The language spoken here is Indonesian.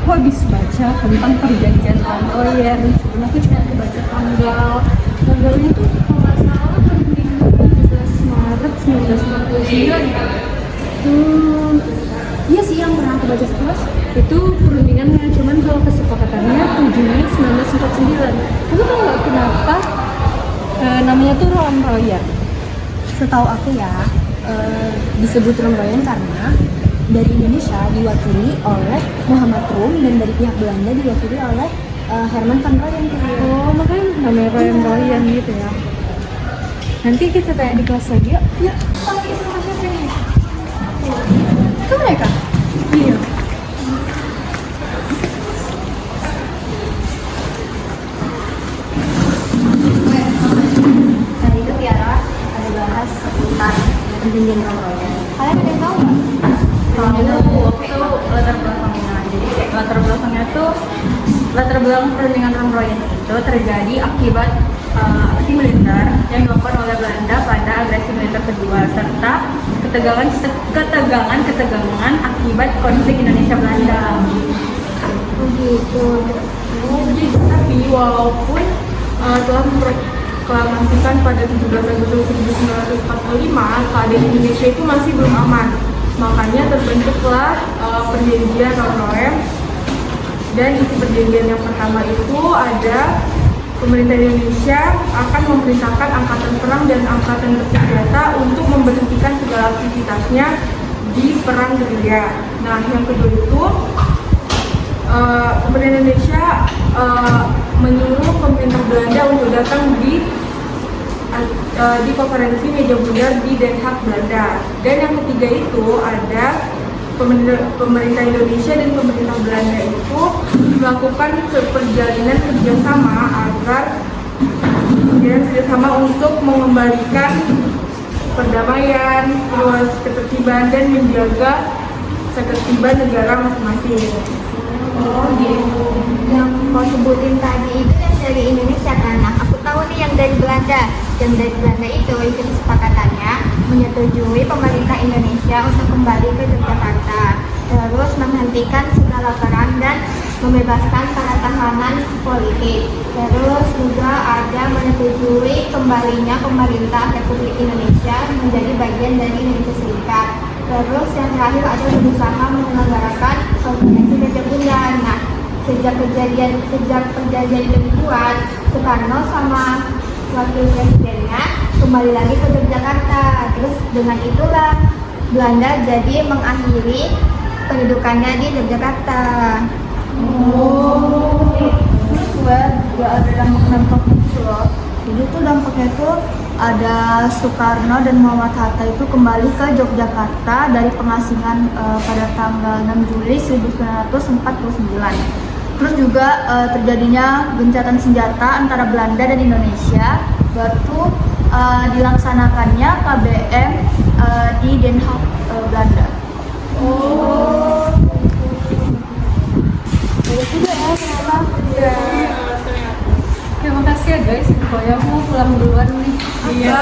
aku habis baca tentang perjanjian Royer. Dan aku cuma baca tanggalnya tuh kalau nggak salah perundingan 17 Maret 1949. Iya sih yang pernah aku baca sekelas itu perundingannya, cuman kalau kesepakatannya 7 Mei 1949. Kamu tahu nggak kenapa namanya tuh Roland Royer? Setahu aku ya, disebut Roland Royer karena dari Indonesia diwakili oleh Muhammad Rum dan dari pihak Belanda diwakili oleh Herman van Rooyen. Oh, makanya namanya Roland Royer gitu ya. Nanti kita tanya di kelas lagi yuk. Ya, pakai sama siapa nih? Itu mereka? Iya. Tadi itu Tiara ada bahas seputar perjanjian Royer. Kalian ada yang tahu nggak? Itu latar belakangnya. Jadi latar belakangnya tuh latar belakang perundingan Royer itu terjadi akibat aksi militer yang dilakukan oleh Belanda pada agresi militer kedua serta ketegangan akibat konflik Indonesia Belanda. Begitu. Tapi walaupun telah memproklamasikan pada 17 Agustus 1945, keadaan Indonesia itu masih belum aman. Makanya terbentuklah perjanjian Royer. Dan isi perjanjian yang pertama itu ada pemerintah Indonesia akan memerintahkan angkatan perang dan angkatan bersenjata untuk memberhentikan segala aktivitasnya di perang gerilya. Nah, yang kedua itu pemerintah Indonesia menyuruh pemerintah Belanda untuk datang di konferensi meja bundar di Den Haag, Belanda. Dan yang ketiga itu ada pemerintah Indonesia dan pemerintah Belanda itu melakukan perjalanan kerjasama untuk mengembalikan perdamaian, terus ketertiban dan menjaga ketertiban negara masing-masing. Oh gitu. Yang mau sebutin tadi itu yang dari Indonesia kan? Nah, aku tahu nih yang dari Belanda. Yang dari Belanda itu isi kesepakatannya menyetujui pemerintah Indonesia untuk kembali ke Yogyakarta, terus menghentikan segala perang dan membebaskan para tahanan politik. Terus juga ada menyetujui kembalinya pemerintah Republik Indonesia menjadi bagian dari Indonesia Serikat. Terus yang terakhir ada berusaha menyelenggarakan konferensi meja bundar. Nah, sejak perjanjian itu dibuat, Soekarno sama wakil presidennya kembali lagi ke Yogyakarta. Terus dengan itulah Belanda jadi mengakhiri pendudukannya di Yogyakarta. Oh, terus juga ada dampak gitu loh. Jadi tuh dampaknya tuh ada Soekarno dan Muhammad Hatta itu kembali ke Yogyakarta dari pengasingan pada tanggal 6 Juli 1949. Terus juga terjadinya gencatan senjata antara Belanda dan Indonesia. Baru dilaksanakannya KBM di Den Haag, Belanda. Oh, Bagus juga ya ternyata. iya. Terima kasih ya guys. Pokoknya aku mau pulang duluan nih. Iya.